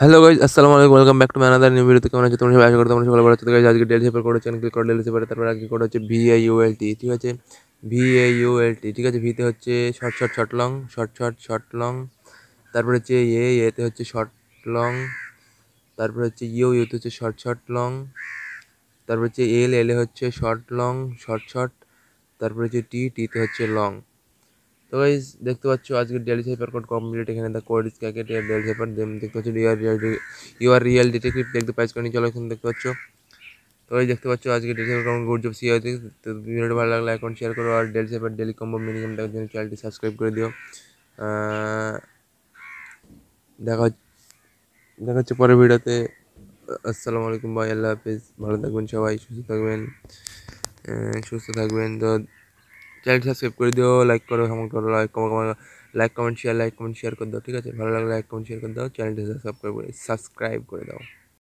Hello guys, আসসালামু আলাইকুম, welcome back to my another new ভিডিওতে। কেমন আছে তোমরা সবাই? আশা করি তোমরা সবাই ভালো আছো। তো গাইজ আজকে ডেল সেপার কোড হচ্ছে, ক্লিক করে ডেল সেপারে, তারপর আজকে কোড হচ্ছে VAULT, ঠিক আছে? VAULT, ঠিক আছে? ভিতে হচ্ছে short short short long, short short short long, তারপর হচ্ছে এতে হচ্ছে শর্ট লং, তারপর হচ্ছে ইউতে হচ্ছে শর্ট শর্ট লং, তারপর হচ্ছে এলে হচ্ছে শর্ট লং শর্ট শর্ট, তারপর হচ্ছে টিতে হচ্ছে লং। তো গাইজ দেখতে পাচ্ছ আজকে ডেলি সেপার কোড কমপ্লিট। এখানে দ্য কোড ইজ ক্যাকেট ডেলি সেপার দেন দেখতে পাচ্ছ ইউআর রিয়েল ডিটেকটিভ দেখতে পাইস করে চলো এখানে দেখতে পাচ্ছ। তো এই দেখতে পাচ্ছ আজকে ডেলি সেপার কেমন গুড জব সি হয়েছে। তো ভিডিওটা ভালো লাগলে অ্যাকাউন্ট শেয়ার করো, আর ডেলি সেপার ডেলি কম্বো মিনিমাম দেখার জন্য চ্যানেলটি সাবস্ক্রাইব করে দিও। দেখা দেখা হচ্ছে পরের ভিডিওতে। আসসালামু আলাইকুম, ভাই, আল্লাহ হাফিজ, ভালো থাকবেন সবাই, সুস্থ থাকবেন। তো চ্যানেল সাবস্ক্রাইব করে দিও, লাইক করো, কমেন্ট করো, লাইক কমেন্ট শেয়ার করে দাও, ঠিক আছে? ভালো লাগলে লাইক কমেন্ট শেয়ার করে দাও, চ্যানেলটি সাবস্ক্রাইব করে দাও।